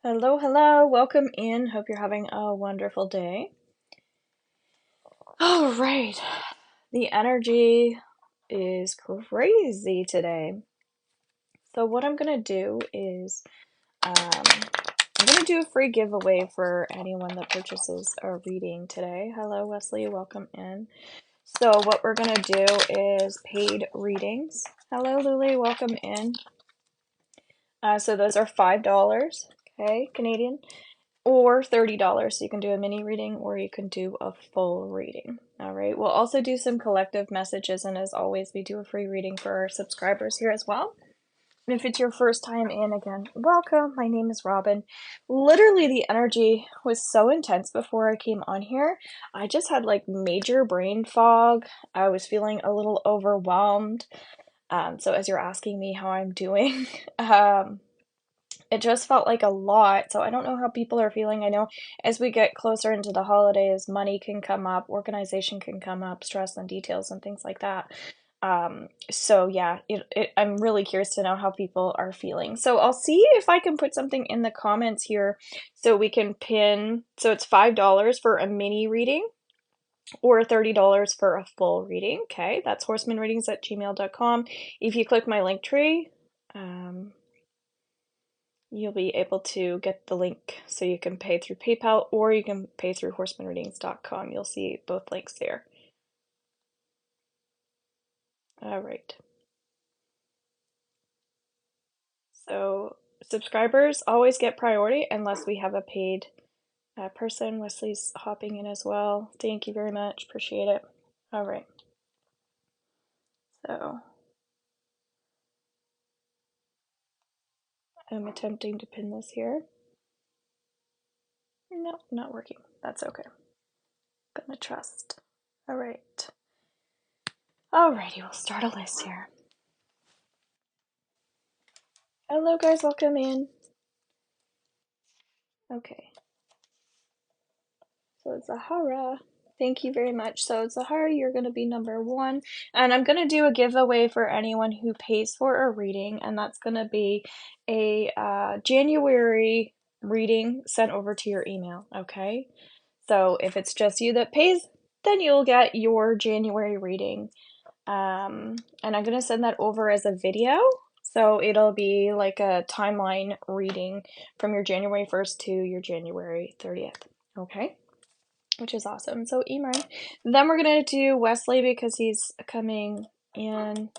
Hello, hello. Welcome in. Hope you're having a wonderful day. All right. The energy is crazy today. So what I'm gonna do is I'm gonna do a free giveaway for anyone that purchases a reading today. Hello, Wesley. Welcome in. So what we're gonna do is paid readings. Hello, Lily. Welcome in. So those are $5, okay, Canadian. Or $30. So you can do a mini reading or you can do a full reading. All right. We'll also do some collective messages. And as always, we do a free reading for our subscribers here as well. And if it's your first time in, again, welcome. My name is Robin. Literally, the energy was so intense before I came on here. I just had like major brain fog. I was feeling a little overwhelmed. So as you're asking me how I'm doing, it just felt like a lot. So I don't know how people are feeling. I know as we get closer into the holidays, money can come up, organization can come up, stress and details and things like that. So yeah, I'm really curious to know how people are feeling. So I'll see if I can put something in the comments here so we can pin. So it's $5 for a mini reading or $30 for a full reading. Okay, that's horsemanreadings@gmail.com. If you click my link tree, you'll be able to get the link so you can pay through PayPal or you can pay through horsemanreadings.com. You'll see both links there. All right. So subscribers always get priority unless we have a paid person. Wesley's hopping in as well. Thank you very much. Appreciate it. All right. So I'm attempting to pin this here. No, not working. That's okay. Gonna trust. All right. Alrighty, we'll start a list here. Hello guys, welcome in. Okay. So Zahara, thank you very much. So Zahara, you're going to be number 1. And I'm going to do a giveaway for anyone who pays for a reading. And that's going to be a January reading sent over to your email. Okay. So if it's just you that pays, then you'll get your January reading. And I'm going to send that over as a video. So it'll be like a timeline reading from your January 1st to your January 30th. Okay. Which is awesome. So Emer. Then we're gonna do Wesley because he's coming in,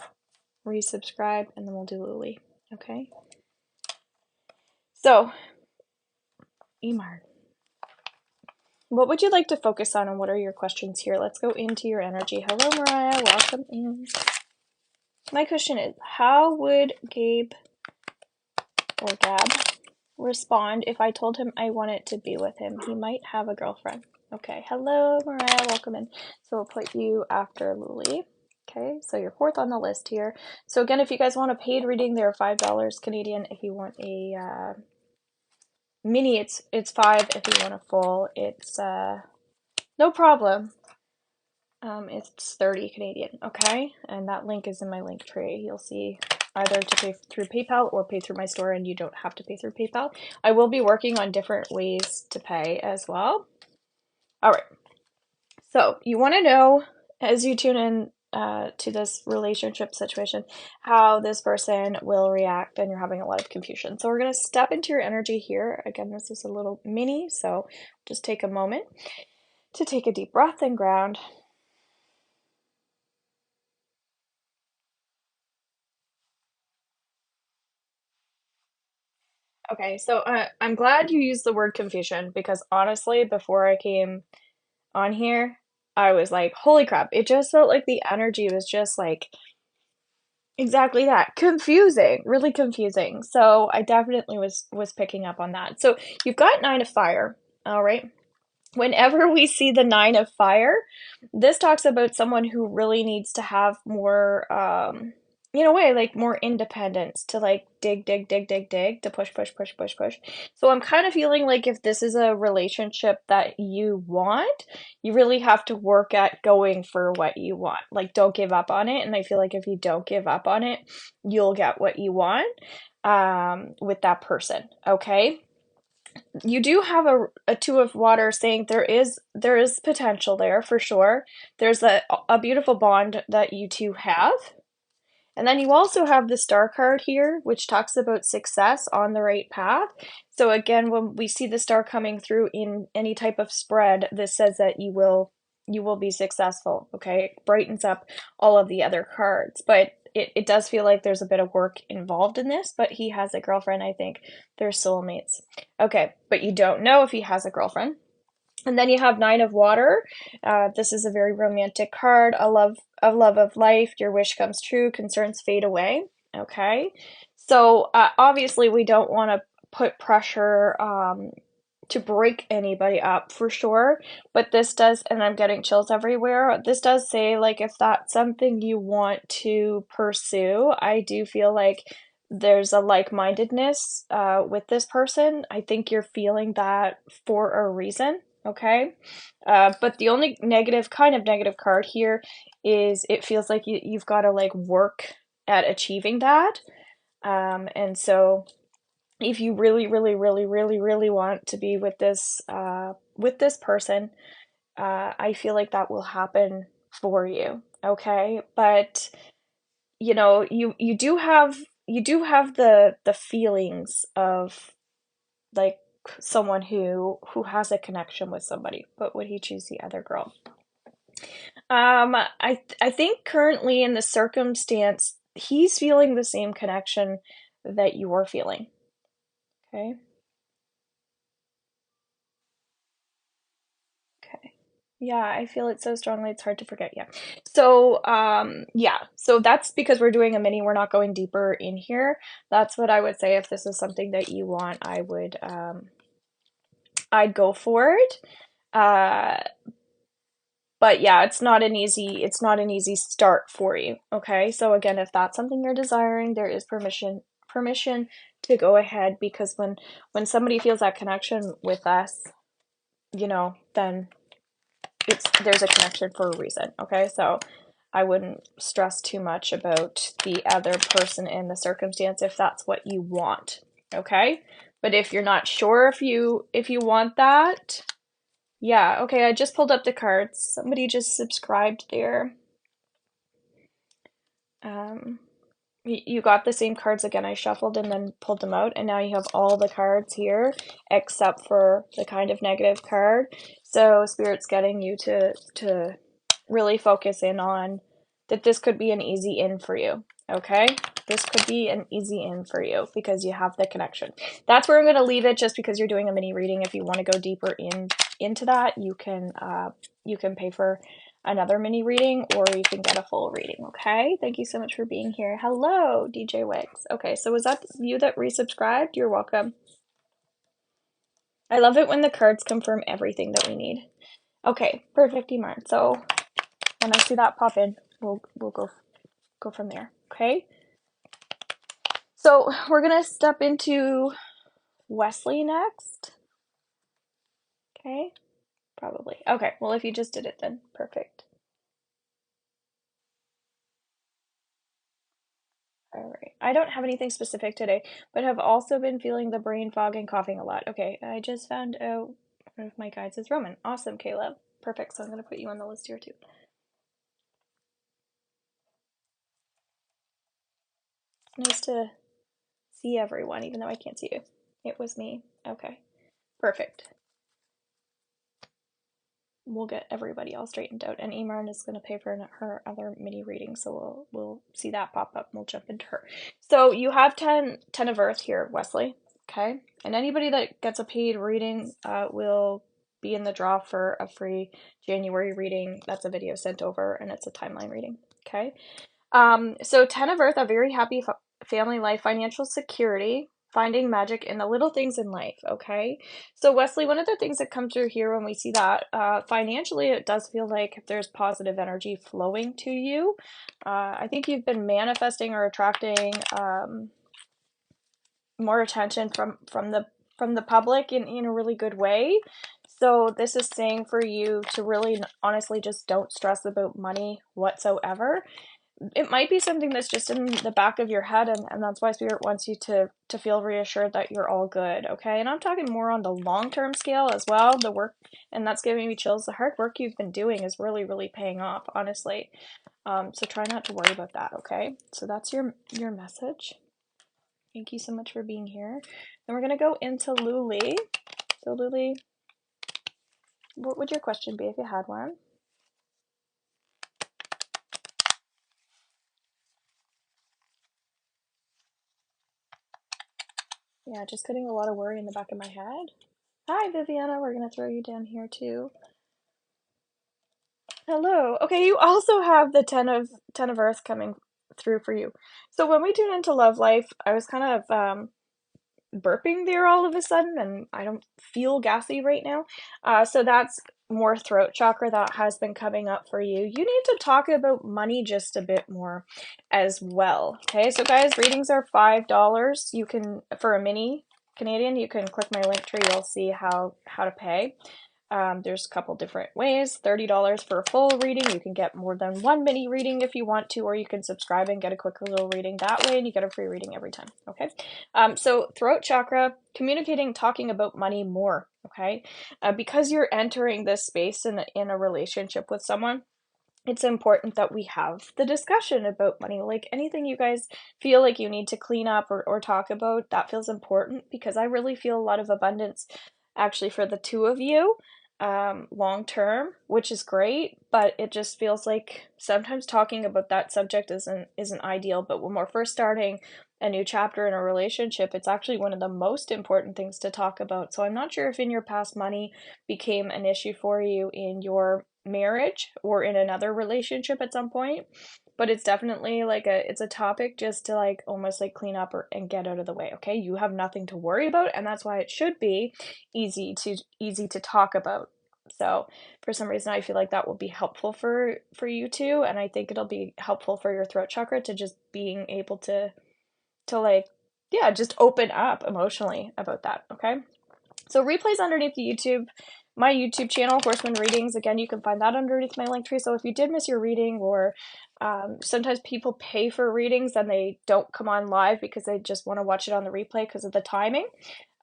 resubscribe, and then we'll do Lily. Okay. So Emer, what would you like to focus on and what are your questions here? Let's go into your energy. Hello Mariah, welcome in. My question is, how would Gabe or Gab respond if I told him I wanted to be with him? He might have a girlfriend. Okay, hello Mariah, welcome in. So we'll put you after Lily. Okay, so you're 4th on the list here. So again, if you guys want a paid reading, they're $5 Canadian. If you want a mini, it's 5. If you want a full, it's no problem. It's 30 Canadian. Okay, and that link is in my link tree. You'll see either to pay through PayPal or pay through my store, and you don't have to pay through PayPal. I will be working on different ways to pay as well. All right. So you want to know as you tune in to this relationship situation, how this person will react, and you're having a lot of confusion. So we're going to step into your energy here. Again, this is a little mini, so just take a moment to take a deep breath and ground. Okay, so I'm glad you used the word confusion because honestly, before I came on here, I was like, holy crap, it just felt like the energy was just like exactly that. Confusing, really confusing. So I definitely was picking up on that. So you've got 9 of fire, all right? Whenever we see the 9 of fire, this talks about someone who really needs to have more in a way like more independence to like dig to push. So I'm kind of feeling like if this is a relationship that you want, you really have to work at going for what you want. Like don't give up on it, and I feel like if you don't give up on it, you'll get what you want with that person, okay? You do have a two of water saying there is potential there for sure. There's a beautiful bond that you two have. And then you also have the star card here, which talks about success on the right path. So again, when we see the star coming through in any type of spread, this says that you will be successful. Okay, it brightens up all of the other cards, but it does feel like there's a bit of work involved in this, but he has a girlfriend. I think they're soulmates. Okay, but you don't know if he has a girlfriend. And then you have Nine of Water. This is a very romantic card. A love of life. Your wish comes true. Concerns fade away. Okay. So obviously we don't want to put pressure to break anybody up for sure. But this does, and I'm getting chills everywhere. This does say, like, if that's something you want to pursue, I do feel like there's a like-mindedness with this person. I think you're feeling that for a reason. Okay. But the only kind of negative card here is it feels like you've got to like work at achieving that. And so if you really, really, really, really, really want to be with this person, I feel like that will happen for you. Okay. But you do have the feelings of like someone who has a connection with somebody, but would he choose the other girl? I think currently in the circumstance, he's feeling the same connection that you're feeling. Okay. Okay. Yeah, I feel it so strongly it's hard to forget. Yeah. So, yeah. So that's because we're doing a mini, we're not going deeper in here. That's what I would say if this is something that you want, I'd go for it. Uh, but yeah, it's not an easy start for you. Okay. So again, if that's something you're desiring, there is permission to go ahead, because when somebody feels that connection with us, then there's a connection for a reason. Okay. So I wouldn't stress too much about the other person in the circumstance if that's what you want. Okay. But if you're not sure if you want that, yeah, okay, I just pulled up the cards. Somebody just subscribed there. Um, you got the same cards again. I shuffled and then pulled them out, and now you have all the cards here except for the kind of negative card. So Spirit's getting you to really focus in on that this could be an easy in for you. Okay? This could be an easy in for you because you have the connection. That's where I'm going to leave it, just because you're doing a mini reading. If you want to go deeper into that, you can pay for another mini reading, or you can get a full reading. Okay, thank you so much for being here. Hello, DJ Wicks. Okay, so was that you that resubscribed? You're welcome. I love it when the cards confirm everything that we need. Okay, perfect, Iman. So when I see that pop in, we'll go from there. Okay, so we're gonna step into Wesley next. Okay, probably. Okay, well, if you just did it, then perfect. All right. I don't have anything specific today, but have also been feeling the brain fog and coughing a lot. Okay, I just found out one of my guides is Roman. Awesome, Caleb. Perfect. So I'm going to put you on the list here too. Nice to see everyone, even though I can't see you. It was me. Okay, perfect. We'll get everybody all straightened out, and Emarn is going to pay for her other mini reading, so we'll see that pop up and we'll jump into her. So you have 10 of Earth here, Wesley. Okay, and anybody that gets a paid reading will be in the draw for a free January reading. That's a video sent over, and it's a timeline reading. Okay, so 10 of Earth, a very happy family life, financial security, finding magic in the little things in life. Okay, so Wesley, one of the things that comes through here when we see that financially, it does feel like there's positive energy flowing to you. I think you've been manifesting or attracting more attention from the public in a really good way. So this is saying for you to really honestly just don't stress about money whatsoever. it might be something that's just in the back of your head, and that's why Spirit wants you to feel reassured that you're all good, okay? And I'm talking more on the long-term scale as well, the work, and that's giving me chills. The hard work you've been doing is really, really paying off, honestly. So try not to worry about that, okay? So that's your message. Thank you so much for being here. And we're gonna go into Luli. So Luli, what would your question be if you had one? Yeah, just getting a lot of worry in the back of my head. Hi, Viviana. We're going to throw you down here too. Hello. Okay, you also have the Ten of Earth coming through for you. So when we tune into Love Life, I was kind of burping there all of a sudden, and I don't feel gassy right now. So that's more throat chakra that has been coming up for you. You need to talk about money just a bit more as well. Okay, so guys, readings are $5. You can, for a mini Canadian, you can click my link tree. You'll see how to pay. There's a couple different ways. $30 for a full reading. You can get more than one mini reading if you want to, or you can subscribe and get a quick little reading that way, and you get a free reading every time. Okay. So throat chakra, communicating, talking about money more. Okay. Because you're entering this space in a relationship with someone, it's important that we have the discussion about money. Like anything you guys feel like you need to clean up or talk about, that feels important, because I really feel a lot of abundance actually for the two of you long term, which is great, but it just feels like sometimes talking about that subject isn't ideal. But when we're first starting a new chapter in a relationship, it's actually one of the most important things to talk about. So I'm not sure if in your past money became an issue for you in your marriage or in another relationship at some point, but it's definitely like it's a topic just to like almost like clean up and get out of the way. Okay, you have nothing to worry about, and that's why it should be easy to talk about. So for some reason I feel like that will be helpful for you two, and I think it'll be helpful for your throat chakra to just being able to like, yeah, just open up emotionally about that. Okay, so replays underneath the my YouTube channel, Horseman Readings. Again, you can find that underneath my link tree. So if you did miss your reading, or sometimes people pay for readings and they don't come on live because they just want to watch it on the replay because of the timing,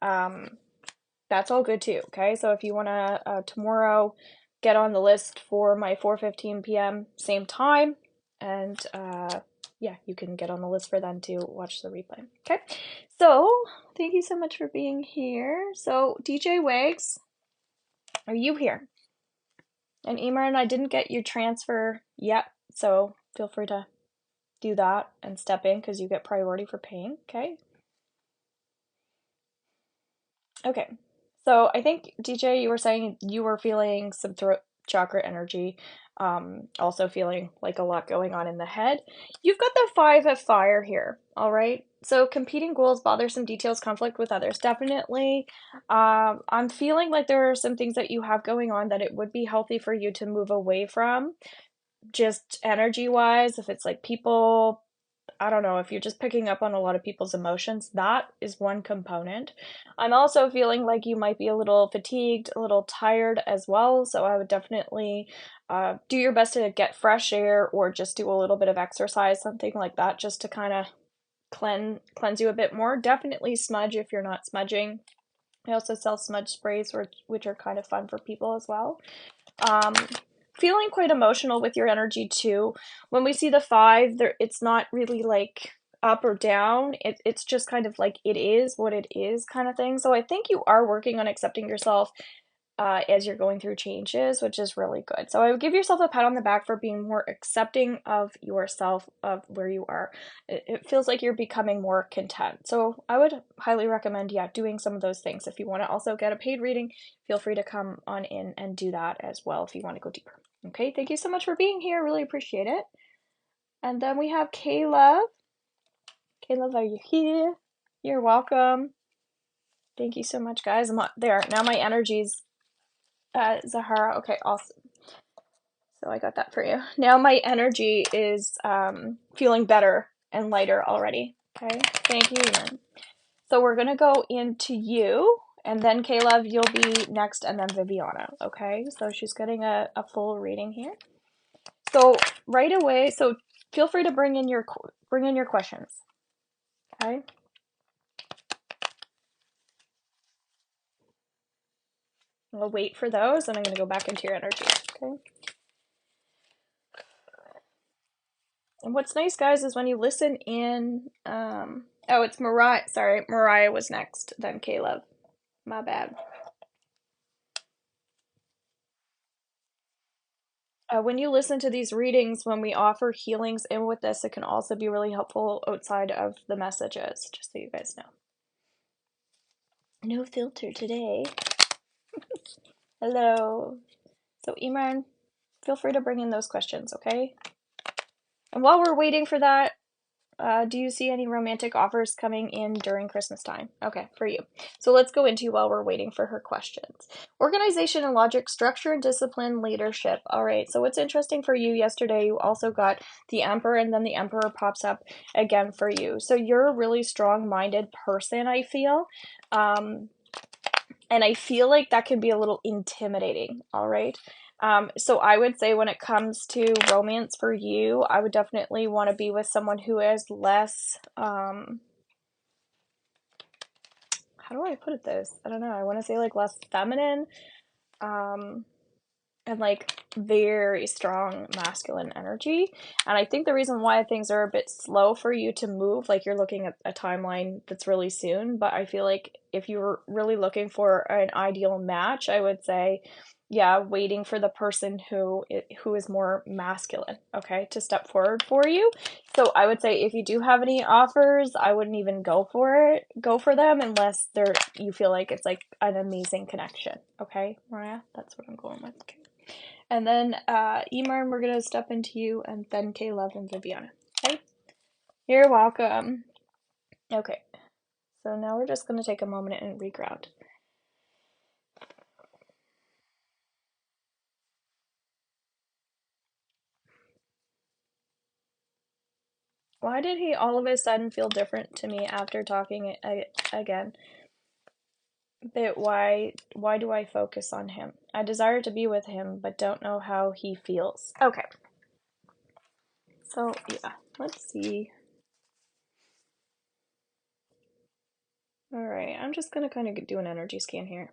that's all good too. Okay, so if you want to tomorrow get on the list for my 4:15 p.m. same time, and yeah, you can get on the list for then to watch the replay. Okay, so thank you so much for being here. So DJ Wags, are you here? And Emer, I didn't get your transfer yet, so feel free to do that and step in because you get priority for paying. Okay. Okay. So I think DJ, you were saying you were feeling some throat chakra energy, also feeling like a lot going on in the head. You've got the 5 of fire here, all right? So competing goals, bothersome details, conflict with others, definitely. I'm feeling like there are some things that you have going on that it would be healthy for you to move away from, just energy-wise. If it's like people, I don't know, if you're just picking up on a lot of people's emotions, that is one component. I'm also feeling like you might be a little fatigued, a little tired as well. So I would definitely do your best to get fresh air or just do a little bit of exercise, something like that, just to kind of cleanse you a bit more. Definitely smudge if you're not smudging. I also sell smudge sprays, which are kind of fun for people as well. Feeling quite emotional with your energy too. When we see the 5, there, it's not really like up or down. It's just kind of like it is what it is kind of thing. So I think you are working on accepting yourself as you're going through changes, which is really good. So I would give yourself a pat on the back for being more accepting of yourself, of where you are. It feels like you're becoming more content. So I would highly recommend, yeah, doing some of those things. If you want to also get a paid reading, feel free to come on in and do that as well if you want to go deeper. Okay, thank you so much for being here. Really appreciate it. And then we have Caleb. Caleb, are you here? You're welcome. Thank you so much, guys. I'm there. Now my energy's Zahara. Okay, awesome. So I got that for you. Now my energy is feeling better and lighter already. Okay, thank you, Ian. So we're gonna go into you, and then Caleb, you'll be next, and then Viviana. Okay, so she's getting a full reading here. So right away, so feel free to bring in your questions. Okay. We'll wait for those, and I'm going to go back into your energy. Okay. And what's nice, guys, is when you listen in. Oh, it's Mariah. Sorry, Mariah was next, then Caleb. My bad. When you listen to these readings, when we offer healings in with this, it can also be really helpful outside of the messages, just so you guys know. No filter today. Hello. So, Iman, feel free to bring in those questions, okay? And while we're waiting for that, do you see any romantic offers coming in during Christmas time? Okay, for you. So let's go into while we're waiting for her questions. Organization and logic, structure and discipline, leadership. All right, so what's interesting for you yesterday, you also got the Emperor, and then the Emperor pops up again for you. So you're a really strong-minded person, I feel. And I feel like that can be a little intimidating, all right? So I would say when it comes to romance for you, I would definitely want to be with someone who is less, how do I put it this? I don't know. I want to say like less feminine, and like very strong masculine energy. And I think the reason why things are a bit slow for you to move, like you're looking at a timeline that's really soon, but I feel like if you were really looking for an ideal match, I would say, yeah, waiting for the person who is more masculine, okay, to step forward for you. So I would say if you do have any offers, I wouldn't even go for them unless you feel like it's like an amazing connection, okay, Mariah? That's what I'm going with. Okay. And then Emarn, we're gonna step into you, and then Caleb and Viviana. Okay? You're welcome. Okay. So now we're just gonna take a moment and reground. Why did he all of a sudden feel different to me after talking again? But why do I focus on him? I desire to be with him, but don't know how he feels. Okay. So, yeah. Let's see. Alright, I'm just gonna kind of do an energy scan here.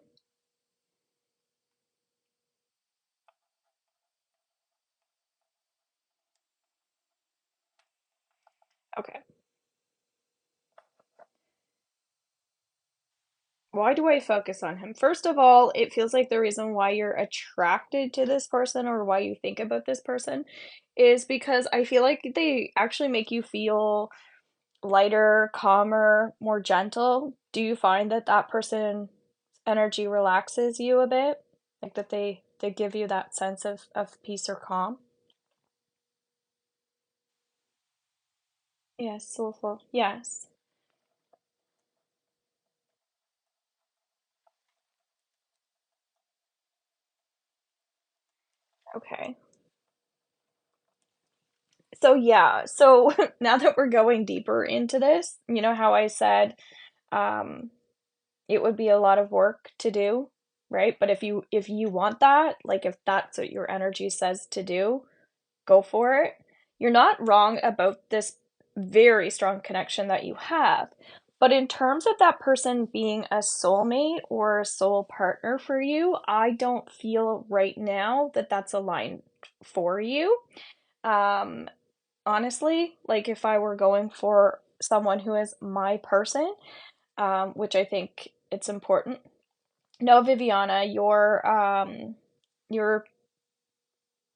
Okay. Why do I focus on him? First of all, it feels like the reason why you're attracted to this person or why you think about this person is because I feel like they actually make you feel lighter, calmer, more gentle. Do you find that that person energy relaxes you a bit? Like that they give you that sense of peace or calm? Yes, soulful. Yes. Okay. So yeah, so now that we're going deeper into this, you know how I said um it would be a lot of work to do, right? But if you want that, like if that's what your energy says to do, go for it. You're not wrong about this very strong connection that you have. But in terms of that person being a soulmate or a soul partner for you, I don't feel right now that that's aligned for you. Um, Honestly, like if I were going for someone who is my person, which I think it's important. No, Viviana, your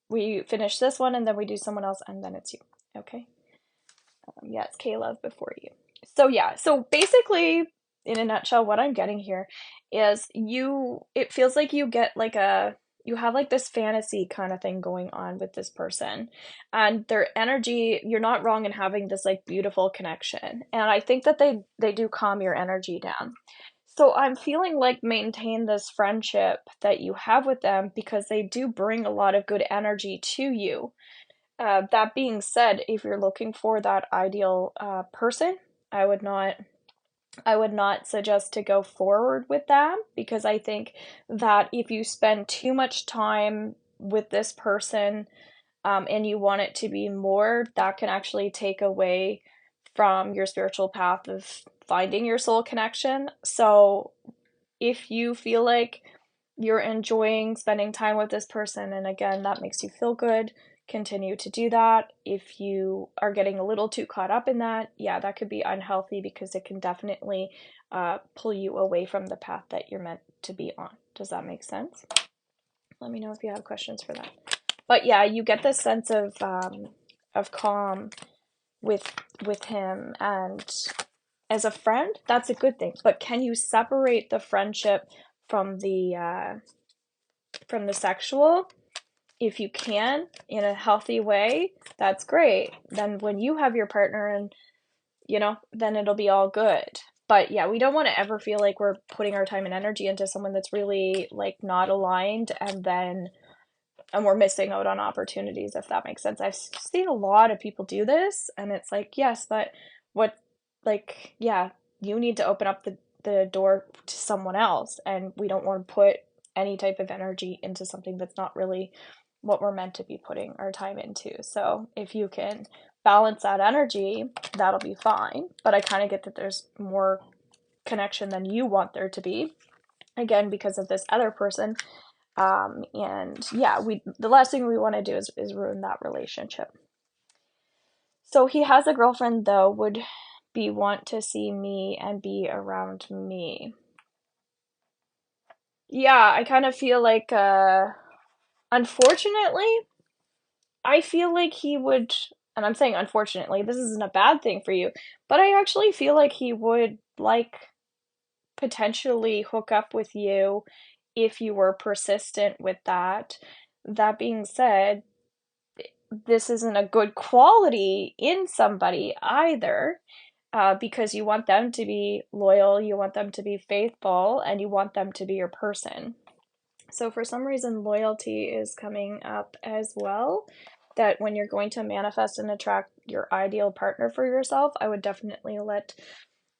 we finish this one and then we do someone else and then it's you. Okay. Yeah, it's Caleb before you. So yeah, so basically, in a nutshell, what I'm getting here is it feels like you have like this fantasy kind of thing going on with this person, and their energy, you're not wrong in having this like beautiful connection. And I think that they do calm your energy down. So I'm feeling like maintain this friendship that you have with them because they do bring a lot of good energy to you. That being said, if you're looking for that ideal person, I would not suggest to go forward with that because I think that if you spend too much time with this person, and you want it to be more, that can actually take away from your spiritual path of finding your soul connection. So if you feel like you're enjoying spending time with this person, and again, that makes you feel good, continue to do that. If you are getting a little too caught up in that, yeah, that could be unhealthy because it can definitely pull you away from the path that you're meant to be on. Does that make sense? Let me know if you have questions for that. But yeah, you get this sense of calm with him, and as a friend, that's a good thing. But can you separate the friendship from the sexual? If you can, in a healthy way, that's great. Then when you have your partner, and then it'll be all good. But yeah, we don't want to ever feel like we're putting our time and energy into someone that's really like not aligned, and we're missing out on opportunities, if that makes sense. I've seen a lot of people do this, and it's like, yes, but what, like, yeah, you need to open up the door to someone else, and we don't want to put any type of energy into something that's not really what we're meant to be putting our time into. So if you can balance that energy, that'll be fine. But I kind of get that there's more connection than you want there to be, again, because of this other person. And yeah, the last thing we want to do is ruin that relationship. So he has a girlfriend though, would be want to see me and be around me. Yeah, I kind of feel like unfortunately, I feel like he would, and I'm saying unfortunately, this isn't a bad thing for you, but I actually feel like he would like potentially hook up with you if you were persistent with that. That being said, this isn't a good quality in somebody either, because you want them to be loyal, you want them to be faithful, and you want them to be your person. So for some reason, loyalty is coming up as well. That when you're going to manifest and attract your ideal partner for yourself, I would definitely let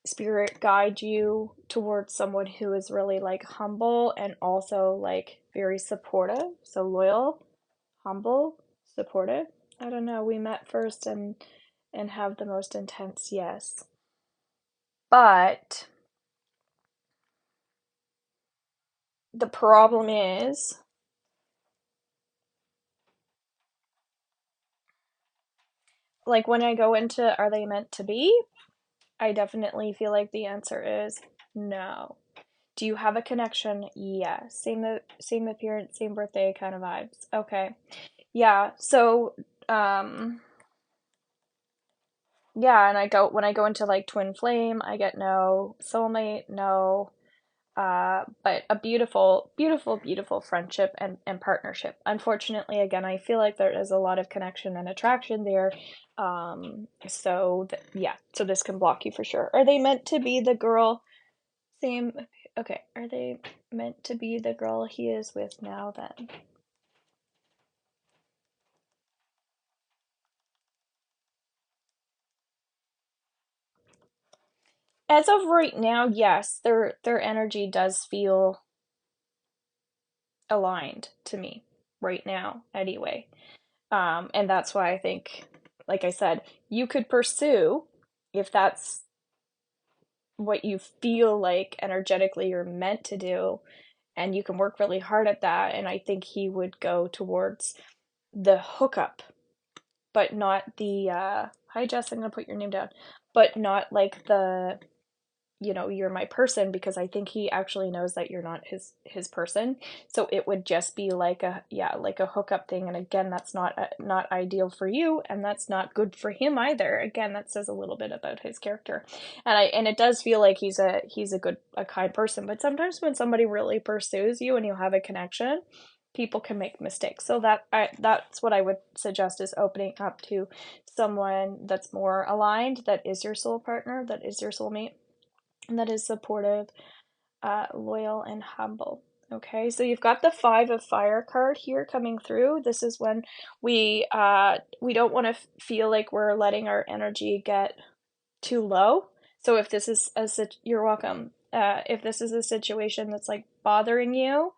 spirit guide you towards someone who is really like humble and also like very supportive. So loyal, humble, supportive. I don't know. We met first and have the most intense yes. But the problem is, like, when I go into are they meant to be? I definitely feel like the answer is no. Do you have a connection? Yes. Same appearance, same birthday kind of vibes. Okay. Yeah. So, yeah, and when I go into like twin flame, I get no. Soulmate, no. But a beautiful, beautiful, beautiful friendship and partnership. Unfortunately, again, I feel like there is a lot of connection and attraction there. Yeah, so this can block you for sure. Are they meant to be the girl? Same. Okay, are they meant to be the girl he is with now then? As of right now, yes, their energy does feel aligned to me right now, anyway. And that's why I think, like I said, you could pursue if that's what you feel like energetically you're meant to do, and you can work really hard at that. And I think he would go towards the hookup, but not the hi Jess, I'm gonna put your name down, but not like the you're my person, because I think he actually knows that you're not his person. So it would just be like a, yeah, like a hookup thing. And again, that's not ideal for you, and that's not good for him either. Again, that says a little bit about his character. And it does feel like he's a good, a kind person, but sometimes when somebody really pursues you and you have a connection, people can make mistakes. So that's what I would suggest, is opening up to someone that's more aligned, that is your soul partner, that is your soulmate, that is supportive, loyal, and humble. Okay, so you've got the Five of Fire card here coming through. This is when we don't want to feel like we're letting our energy get too low. So if this is you're welcome. If this is a situation that's like bothering you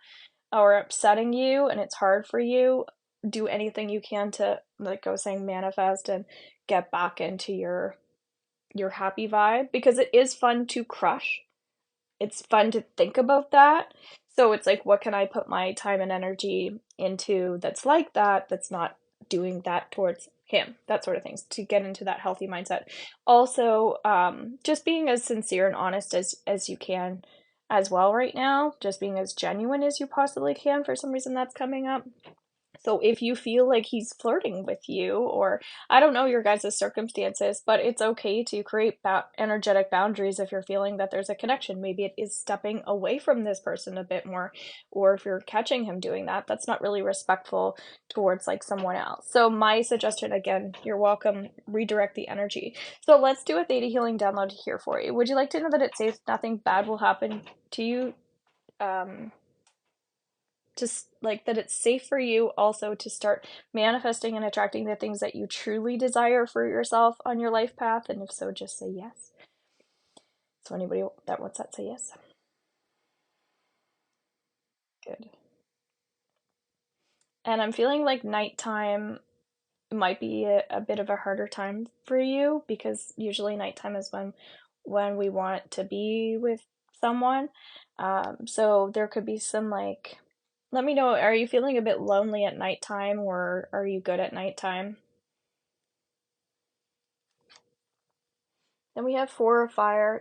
or upsetting you and it's hard for you, do anything you can to, like I was saying, manifest and get back into your happy vibe, because it is fun to crush. It's fun to think about that. So it's like, what can I put my time and energy into that's like that, that's not doing that towards him, that sort of things, to get into that healthy mindset. Also, just being as sincere and honest as you can as well right now, just being as genuine as you possibly can. For some reason that's coming up. So if you feel like he's flirting with you, or I don't know your guys' circumstances, but it's okay to create energetic boundaries if you're feeling that there's a connection. Maybe it is stepping away from this person a bit more, or if you're catching him doing that, that's not really respectful towards like someone else. So my suggestion, again, you're welcome, redirect the energy. So let's do a Theta healing download here for you. Would you like to know that it says nothing bad will happen to you? Just like that it's safe for you also to start manifesting and attracting the things that you truly desire for yourself on your life path. And if so, just say yes. So anybody that wants that, say yes. Good. And I'm feeling like nighttime might be a bit of a harder time for you, because usually nighttime is when we want to be with someone. So there could be some like, let me know, are you feeling a bit lonely at nighttime, or are you good at nighttime? Then we have Four of Fire.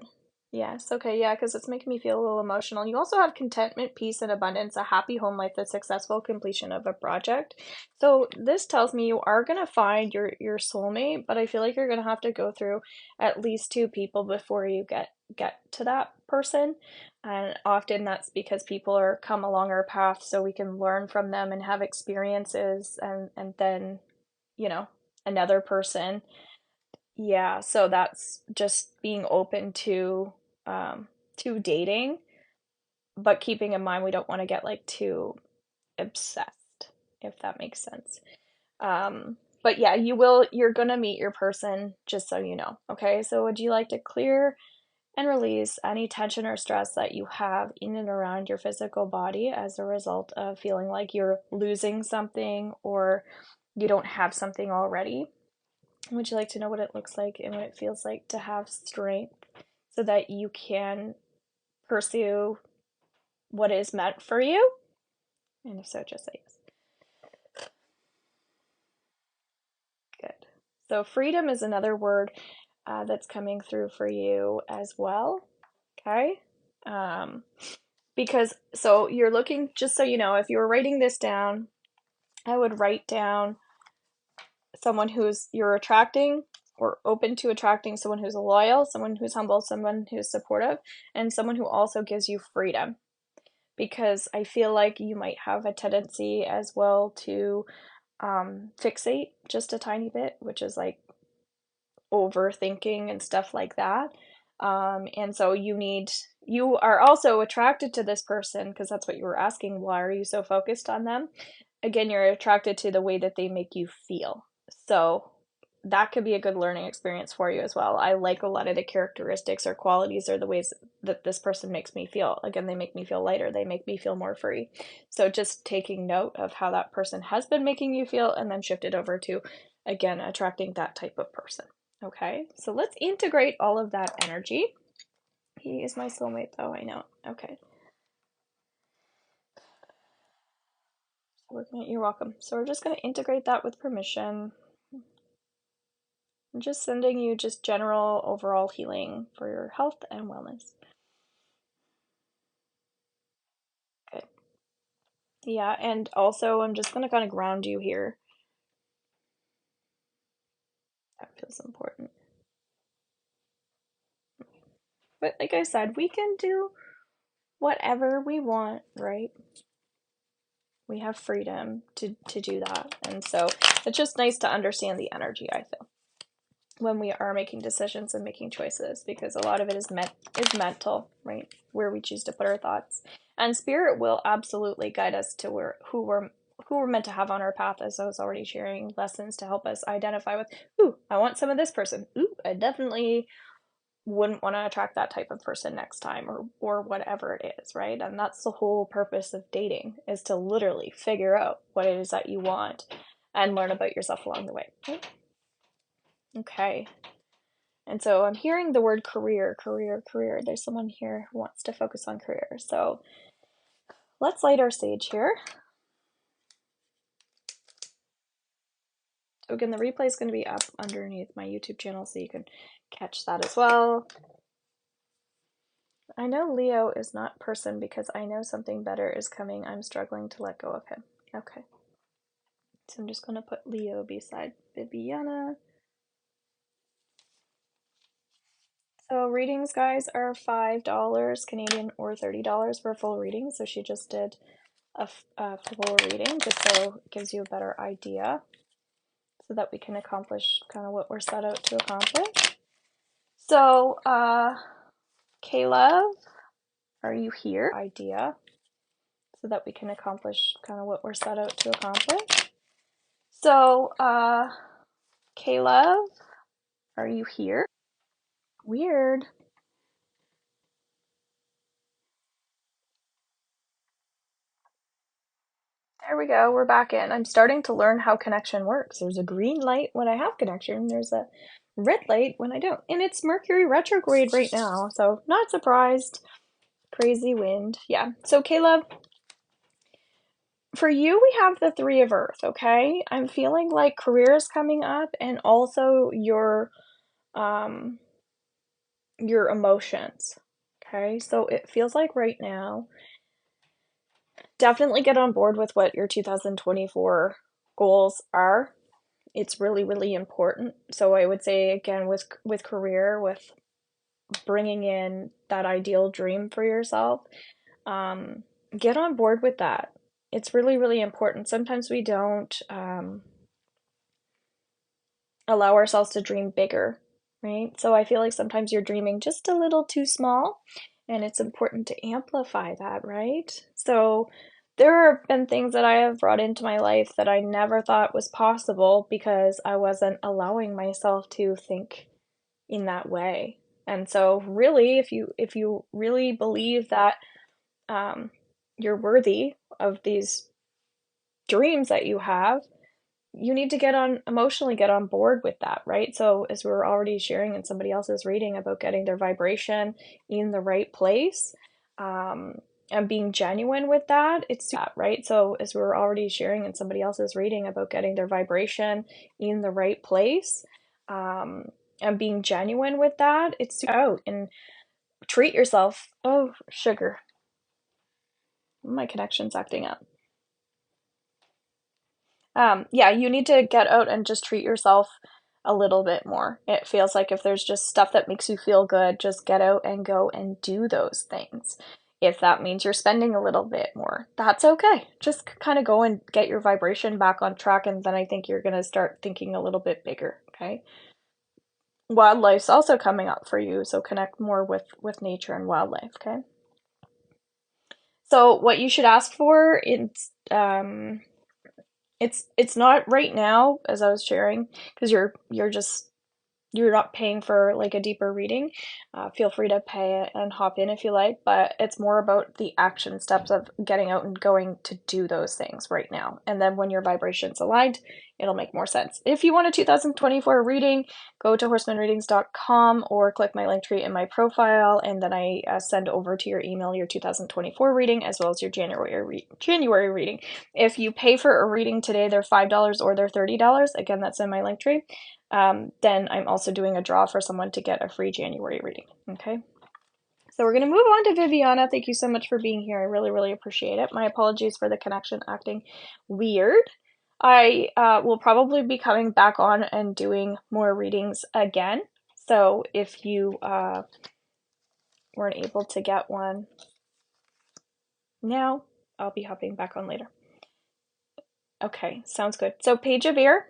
Yes, okay, yeah, because it's making me feel a little emotional. You also have contentment, peace, and abundance, a happy home life, the successful completion of a project. So this tells me you are gonna find your soulmate, but I feel like you're gonna have to go through at least two people before you get to that person. And often that's because people are come along our path so we can learn from them and have experiences, and then, you know, another person. Yeah, so that's just being open to dating, but keeping in mind we don't want to get like too obsessed, if that makes sense. But yeah, you're gonna meet your person, just so you know. Okay, so would you like to clear and release any tension or stress that you have in and around your physical body as a result of feeling like you're losing something, or you don't have something already? Would you like to know what it looks like and what it feels like to have strength so that you can pursue what is meant for you? And if so, just say yes. Good. So, freedom is another word that's coming through for you as well. Okay. Because, so you're looking, just so you know, if you were writing this down, I would write down someone who's you're attracting, or open to attracting, someone who's loyal, someone who's humble, someone who's supportive, and someone who also gives you freedom. Because I feel like you might have a tendency as well to fixate just a tiny bit, which is like overthinking and stuff like that. And so you are also attracted to this person because that's what you were asking. Why are you so focused on them? Again, you're attracted to the way that they make you feel. So that could be a good learning experience for you as well. I like a lot of the characteristics or qualities or the ways that this person makes me feel. Again, they make me feel lighter, they make me feel more free. So just taking note of how that person has been making you feel, and then shift it over to, again, attracting that type of person. Okay, so let's integrate all of that energy. He is my soulmate, though, I know. Okay. You're welcome. So we're just going to integrate that with permission. I'm just sending you just general overall healing for your health and wellness. Good. Yeah, and also I'm just going to kind of ground you here. That feels important. But like I said, we can do whatever we want, right? We have freedom to do that. And so it's just nice to understand the energy, I feel, when we are making decisions and making choices, because a lot of it is mental, right? Where we choose to put our thoughts. And spirit will absolutely guide us to who we're meant to have on our path, as I was already sharing lessons to help us identify with, ooh, I want some of this person. Ooh, I definitely wouldn't want to attract that type of person next time, or whatever it is, right? And that's the whole purpose of dating, is to literally figure out what it is that you want and learn about yourself along the way. Okay. And so I'm hearing the word career, career, career. There's someone here who wants to focus on career. So let's light our sage here. So again, the replay is going to be up underneath my YouTube channel, so you can catch that as well. I know Leo is not person because I know something better is coming. I'm struggling to let go of him. Okay. So I'm just going to put Leo beside Viviana. So readings, guys, are $5 Canadian or $30 for a full reading. So she just did a full reading, just so it gives you a better idea, so that we can accomplish kind of what we're set out to accomplish. So, Caleb, are you here? Idea, so that we can accomplish kind of what we're set out to accomplish. So, Caleb, are you here? Weird. There we go, we're back in. I'm starting to learn how connection works. There's a green light when I have connection, there's a red light when I don't. And it's Mercury retrograde right now, so not surprised. Crazy wind. Yeah. So Caleb, for you, we have the Three of Earth, okay? I'm feeling like career is coming up, and also your emotions. Okay? So it feels like right now, definitely get on board with what your 2024 goals are. It's really, really important. So I would say, again, with career, with bringing in that ideal dream for yourself, get on board with that. It's really, really important. Sometimes we don't allow ourselves to dream bigger, right? So I feel like sometimes you're dreaming just a little too small, and it's important to amplify that, right? So there have been things that I have brought into my life that I never thought was possible because I wasn't allowing myself to think in that way. And so really, if you really believe that you're worthy of these dreams that you have, you need to emotionally get on board with that, right? So as we were already sharing in somebody else's reading about getting their vibration in the right place, and being genuine with that, it's that, right? So as we were already sharing in somebody else's reading about getting their vibration in the right place, and being genuine with that, it's out and treat yourself. Oh, sugar. My connection's acting up. Yeah, you need to get out and just treat yourself a little bit more. It feels like if there's just stuff that makes you feel good, just get out and go and do those things. If that means you're spending a little bit more, that's okay. Just kind of go and get your vibration back on track, and then I think you're going to start thinking a little bit bigger, okay? Wildlife's also coming up for you, so connect more with nature and wildlife, okay? So what you should ask for, it's not right now, as I was sharing, because you're not paying for like a deeper reading. Feel free to pay it and hop in if you like, but it's more about the action steps of getting out and going to do those things right now. And then when your vibration's aligned, it'll make more sense. If you want a 2024 reading, go to horsemanreadings.com or click my link tree in my profile, and then I send over to your email your 2024 reading as well as your January reading. If you pay for a reading today, they're $5 or they're $30. Again, that's in my link tree. Then I'm also doing a draw for someone to get a free January reading. Okay. So we're going to move on to Viviana. Thank you so much for being here. I really, really appreciate it. My apologies for the connection acting weird. I will probably be coming back on and doing more readings again. So if you weren't able to get one now, I'll be hopping back on later. Okay, sounds good. So Page of Air,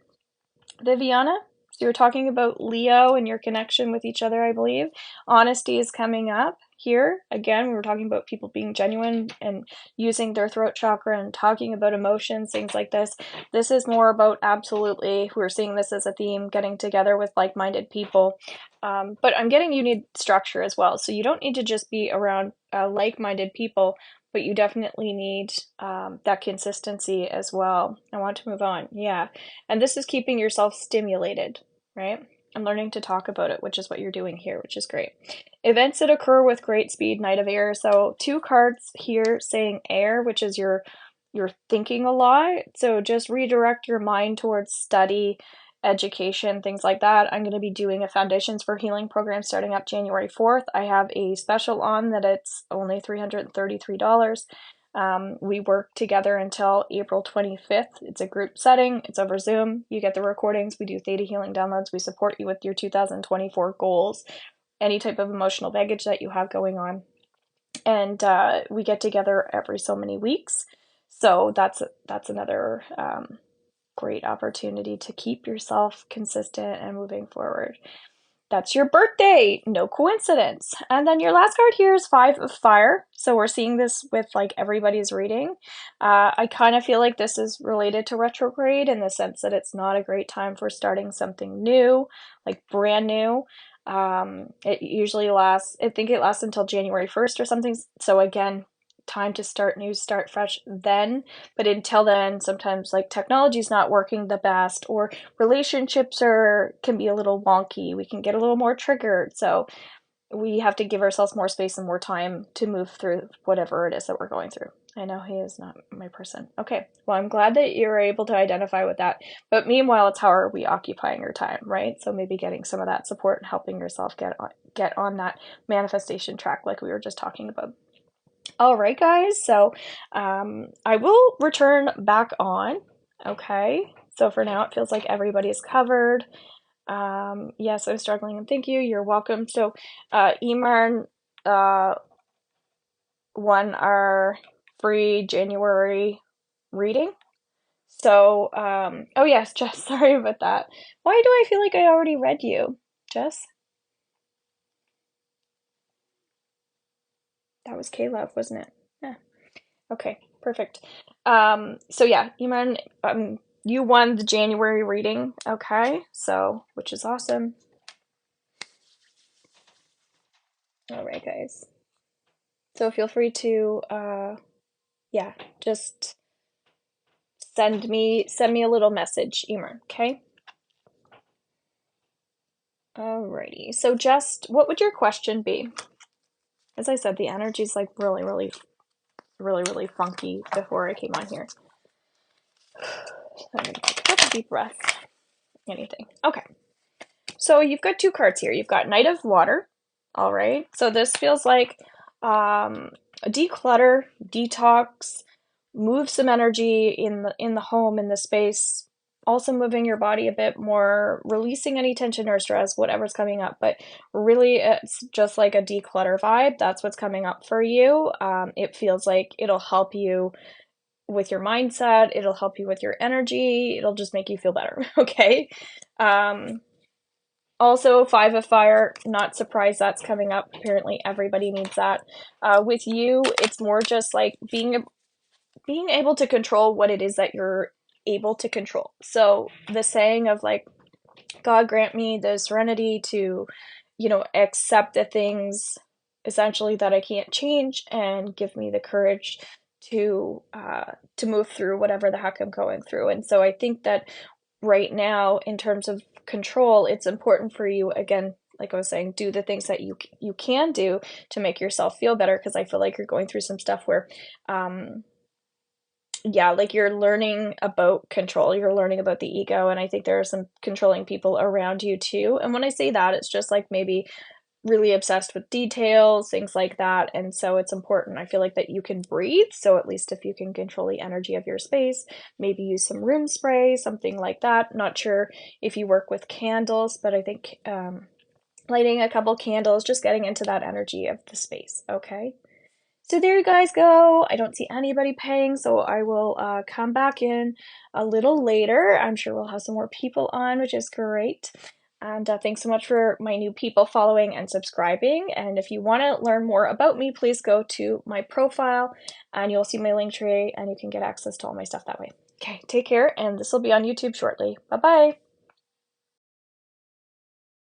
Viviana. So you were talking about Leo and your connection with each other, I believe. Honesty is coming up here. Again, we were talking about people being genuine and using their throat chakra and talking about emotions, things like this. This is more about absolutely, we're seeing this as a theme, getting together with like-minded people, But I'm getting you need structure as well. So you don't need to just be around like-minded people, but you definitely need that consistency as well. I want to move on. Yeah. And this is keeping yourself stimulated, right? And learning to talk about it, which is what you're doing here, which is great. Events that occur with great speed, Knight of Air. So two cards here saying air, which is you're thinking a lot. So just redirect your mind towards study, education, things like that. I'm going to be doing a Foundations for Healing program starting up January 4th. I have a special on that it's only $333. We work together until April 25th. It's a group setting. It's over Zoom. You get the recordings. We do Theta healing downloads. We support you with your 2024 goals, any type of emotional baggage that you have going on. And we get together every so many weeks. So that's another great opportunity to keep yourself consistent and moving forward. That's your birthday, no coincidence. And then your last card here is Five of Fire. So we're seeing this with like everybody's reading. I kind of feel like this is related to retrograde in the sense that it's not a great time for starting something new, like brand new. It usually lasts, I think it lasts until January 1st or something. So again, time to start new, start fresh then. But until then, sometimes like technology's not working the best, or relationships can be a little wonky. We can get a little more triggered. So we have to give ourselves more space and more time to move through whatever it is that we're going through. I know he is not my person. Okay, well, I'm glad that you're able to identify with that. But meanwhile, it's how are we occupying your time, right? So maybe getting some of that support and helping yourself get on that manifestation track like we were just talking about. All right, guys, so I will return back on, okay? So for now, it feels like everybody's covered. Yes, I'm struggling, and thank you. You're welcome. So Emarn won our free January reading. So, oh yes, Jess, sorry about that. Why do I feel like I already read you, Jess? That was K-Love, wasn't it? Yeah. Okay, perfect. So yeah, Iman, you won the January reading, okay? So, which is awesome. All right, guys. So feel free to, yeah, just send me a little message, Iman, okay? Alrighty. So just, what would your question be? As I said, the energy's like really funky before I came on here. I'm gonna take a deep breath. Anything. Okay. So you've got two cards here. You've got Knight of Water. All right. So this feels like a declutter, detox, move some energy in the home, in the space. Also moving your body a bit more, releasing any tension or stress, whatever's coming up. But really, it's just like a declutter vibe. That's what's coming up for you. It feels like it'll help you with your mindset. It'll help you with your energy. It'll just make you feel better. Okay. Also, Five of Fire, not surprised that's coming up. Apparently everybody needs that. With you, it's more just like being able to control what it is that you're able to control. So the saying of like, God grant me the serenity to, accept the things essentially that I can't change, and give me the courage to move through whatever the heck I'm going through. And so I think that right now, in terms of control, it's important for you, again, like I was saying, do the things that you can do to make yourself feel better, because I feel like you're going through some stuff where yeah, like you're learning about control, you're learning about the ego, and I think there are some controlling people around you too. And when I say that, it's just like maybe really obsessed with details, things like that. And so it's important, I feel like, that you can breathe. So at least if you can control the energy of your space, maybe use some room spray, something like that. Not sure if you work with candles, but I think lighting a couple candles, just getting into that energy of the space, okay? So there you guys go. I don't see anybody paying, so I will come back in a little later. I'm sure we'll have some more people on, which is great. And thanks so much for my new people following and subscribing. And if you want to learn more about me, please go to my profile and you'll see my link tree, and you can get access to all my stuff that way. Okay, take care, and this will be on YouTube shortly. Bye-bye.